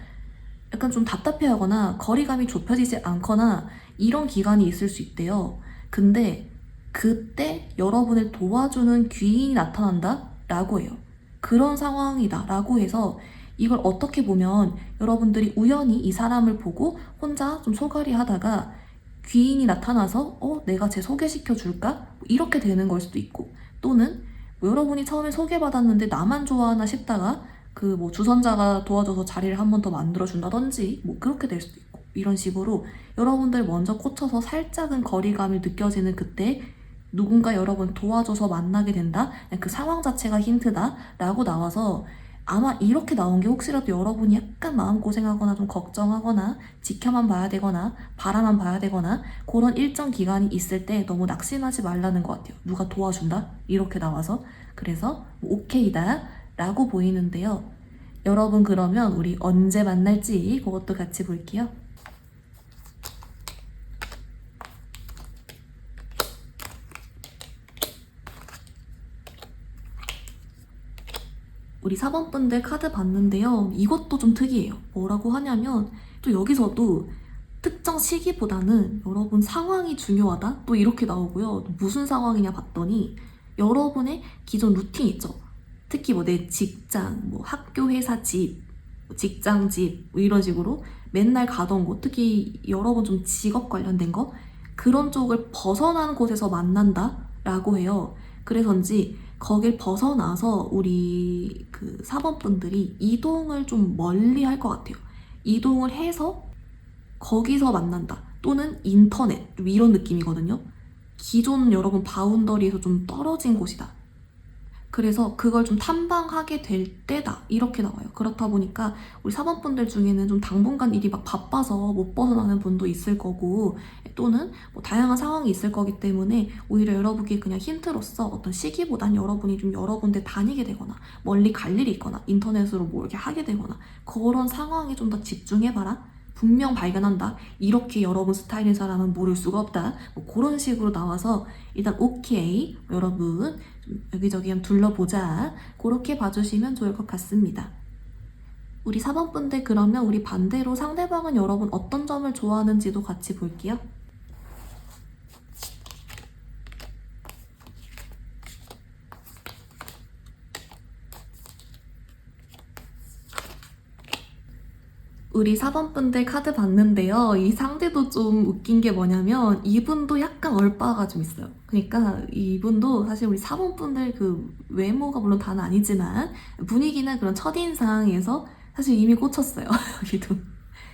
약간 좀 답답해하거나 거리감이 좁혀지지 않거나 이런 기간이 있을 수 있대요. 근데 그때 여러분을 도와주는 귀인이 나타난다? 라고 해요. 그런 상황이다 라고 해서 이걸 어떻게 보면 여러분들이 우연히 이 사람을 보고 혼자 좀 소갈이 하다가 귀인이 나타나서 내가 쟤 소개시켜 줄까? 이렇게 되는 걸 수도 있고 또는 뭐 여러분이 처음에 소개받았는데 나만 좋아하나 싶다가 그 뭐 주선자가 도와줘서 자리를 한 번 더 만들어준다든지 뭐 그렇게 될 수도 있고 이런 식으로 여러분들 먼저 꽂혀서 살짝은 거리감이 느껴지는 그때 누군가 여러분 도와줘서 만나게 된다? 그 상황 자체가 힌트다? 라고 나와서 아마 이렇게 나온 게 혹시라도 여러분이 약간 마음고생하거나 좀 걱정하거나 지켜만 봐야 되거나 바라만 봐야 되거나 그런 일정 기간이 있을 때 너무 낙심하지 말라는 것 같아요. 누가 도와준다? 이렇게 나와서 그래서 오케이다 라고 보이는데요. 여러분 그러면 우리 언제 만날지 그것도 같이 볼게요. 우리 4번분들 카드 봤는데요. 이것도 좀 특이해요. 뭐라고 하냐면 또 여기서도 특정 시기보다는 여러분 상황이 중요하다? 또 이렇게 나오고요. 무슨 상황이냐 봤더니 여러분의 기존 루틴 있죠. 특히 뭐 내 직장, 뭐 학교, 회사, 집, 뭐 직장, 집, 뭐 이런 식으로 맨날 가던 곳, 특히 여러분 좀 직업 관련된 거 그런 쪽을 벗어난 곳에서 만난다? 라고 해요. 그래서인지 거길 벗어나서 우리 그 4번분들이 이동을 좀 멀리 할 것 같아요. 이동을 해서 거기서 만난다. 또는 인터넷 이런 느낌이거든요. 기존 여러분 바운더리에서 좀 떨어진 곳이다. 그래서 그걸 좀 탐방하게 될 때다 이렇게 나와요. 그렇다 보니까 우리 4번분들 중에는 좀 당분간 일이 막 바빠서 못 벗어나는 분도 있을 거고 또는 뭐 다양한 상황이 있을 거기 때문에 오히려 여러분께 그냥 힌트로서 어떤 시기보단 여러분이 좀 여러 군데 다니게 되거나 멀리 갈 일이 있거나 인터넷으로 뭐 이렇게 하게 되거나 그런 상황에 좀 더 집중해봐라. 분명 발견한다. 이렇게 여러분 스타일인 사람은 모를 수가 없다. 뭐 그런 식으로 나와서 일단 오케이 여러분 좀 여기저기 한번 둘러보자. 그렇게 봐주시면 좋을 것 같습니다. 우리 4번분들 그러면 우리 반대로 상대방은 여러분 어떤 점을 좋아하는지도 같이 볼게요. 우리 4번 분들 카드 봤는데요. 이 상대도 좀 웃긴 게 뭐냐면 이분도 약간 얼빠가 좀 있어요. 그러니까 이분도 사실 우리 4번 분들 그 외모가 물론 다는 아니지만 분위기나 그런 첫인상에서 사실 이미 꽂혔어요. 여기도.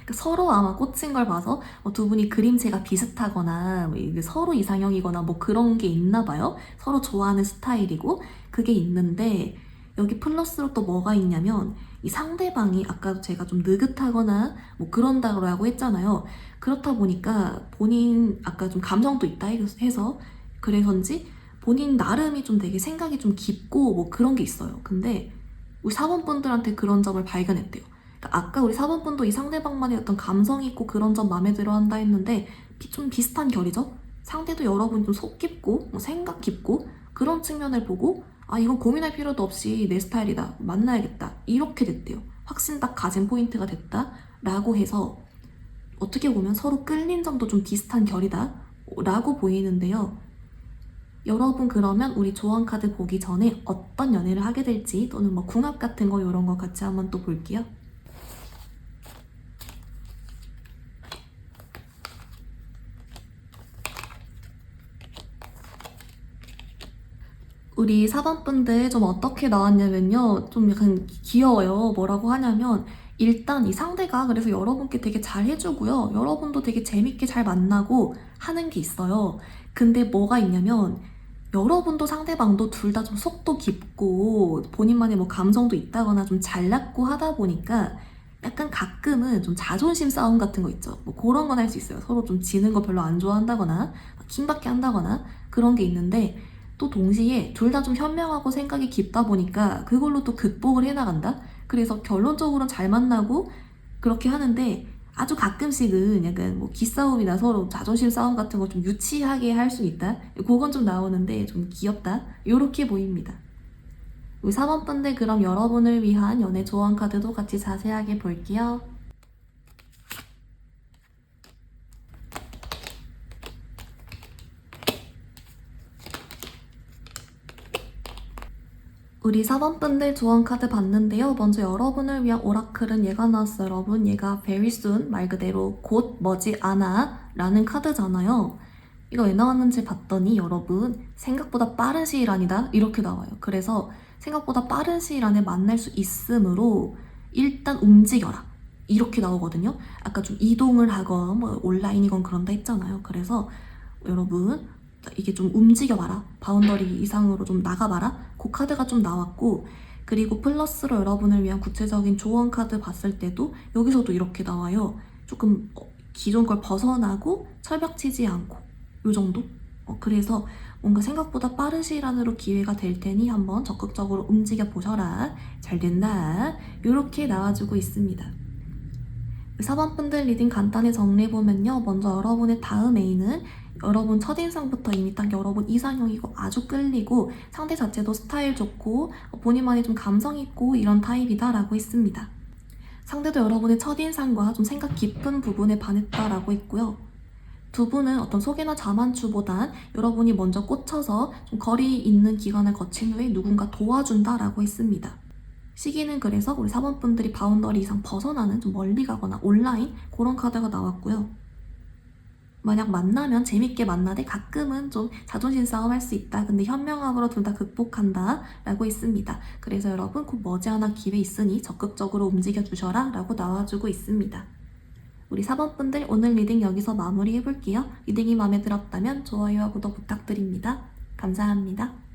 그러니까 서로 아마 꽂힌 걸 봐서 두 분이 그림체가 비슷하거나 뭐 이게 서로 이상형이거나 뭐 그런 게 있나 봐요. 서로 좋아하는 스타일이고 그게 있는데 여기 플러스로 또 뭐가 있냐면 이 상대방이 아까도 제가 좀 느긋하거나 뭐 그런다고 했잖아요. 그렇다 보니까 본인 아까 좀 감정도 있다 해서 그래서인지 본인 나름이 좀 되게 생각이 좀 깊고 뭐 그런 게 있어요. 근데 우리 4번 분들한테 그런 점을 발견했대요. 그러니까 아까 우리 4번 분도 이 상대방만의 어떤 감성이 있고 그런 점 마음에 들어 한다 했는데 좀 비슷한 결이죠? 상대도 여러분 좀 속 깊고 뭐 생각 깊고 그런 측면을 보고 아 이건 고민할 필요도 없이 내 스타일이다 만나야겠다 이렇게 됐대요. 확신 딱 가진 포인트가 됐다 라고 해서 어떻게 보면 서로 끌린 점도 좀 비슷한 결이다 라고 보이는데요. 여러분 그러면 우리 조언 카드 보기 전에 어떤 연애를 하게 될지 또는 뭐 궁합 같은 거 이런 거 같이 한번 또 볼게요. 우리 4번 분들 좀 어떻게 나왔냐면요. 좀 약간 귀여워요. 뭐라고 하냐면 일단 이 상대가 그래서 여러분께 되게 잘 해주고요. 여러분도 되게 재밌게 잘 만나고 하는 게 있어요. 근데 뭐가 있냐면 여러분도 상대방도 둘 다 좀 속도 깊고 본인만의 뭐 감성도 있다거나 좀 잘났고 하다 보니까 약간 가끔은 좀 자존심 싸움 같은 거 있죠. 뭐 그런 건 할 수 있어요. 서로 좀 지는 거 별로 안 좋아한다거나 킹받게 한다거나 그런 게 있는데 또 동시에 둘 다 좀 현명하고 생각이 깊다 보니까 그걸로 또 극복을 해나간다? 그래서 결론적으로는 잘 만나고 그렇게 하는데 아주 가끔씩은 약간 뭐 기싸움이나 서로 자존심 싸움 같은 거 좀 유치하게 할 수 있다? 그건 좀 나오는데 좀 귀엽다? 요렇게 보입니다. 우리 4번 분들 그럼 여러분을 위한 연애 조언 카드도 같이 자세하게 볼게요. 우리 4번 분들 조언 카드 봤는데요. 먼저 여러분을 위한 오라클은 얘가 나왔어요. 여러분 얘가 very soon 말 그대로 곧 머지않아 라는 카드잖아요. 이거 왜 나왔는지 봤더니 여러분 생각보다 빠른 시일 안이다 이렇게 나와요. 그래서 생각보다 빠른 시일 안에 만날 수 있으므로 일단 움직여라 이렇게 나오거든요. 아까 좀 이동을 하건 뭐 온라인이건 그런다 했잖아요. 그래서 여러분 이게 좀 움직여봐라. 바운더리 이상으로 좀 나가봐라. 그 카드가 좀 나왔고 그리고 플러스로 여러분을 위한 구체적인 조언 카드 봤을 때도 여기서도 이렇게 나와요. 조금 기존 걸 벗어나고 철벽치지 않고 요 정도? 그래서 뭔가 생각보다 빠른 시일 안으로 기회가 될 테니 한번 적극적으로 움직여 보셔라. 잘 된다. 요렇게 나와주고 있습니다. 4번 분들 리딩 간단히 정리해보면요. 먼저 여러분의 다음 애인은 여러분 첫인상부터 이미 딱 여러분 이상형이고 아주 끌리고 상대 자체도 스타일 좋고 본인만의 좀 감성 있고 이런 타입이다라고 했습니다. 상대도 여러분의 첫인상과 좀 생각 깊은 부분에 반했다라고 했고요. 두 분은 어떤 소개나 자만추보단 여러분이 먼저 꽂혀서 좀 거리 있는 기간을 거친 후에 누군가 도와준다라고 했습니다. 시기는 그래서 우리 4번 분들이 바운더리 이상 벗어나는 좀 멀리 가거나 온라인 그런 카드가 나왔고요. 만약 만나면 재밌게 만나되 가끔은 좀 자존심 싸움 할 수 있다. 근데 현명함으로 둘 다 극복한다 라고 있습니다. 그래서 여러분 곧 머지않아 기회 있으니 적극적으로 움직여 주셔라 라고 나와주고 있습니다. 우리 4번 분들 오늘 리딩 여기서 마무리 해볼게요. 리딩이 마음에 들었다면 좋아요와 구독 부탁드립니다. 감사합니다.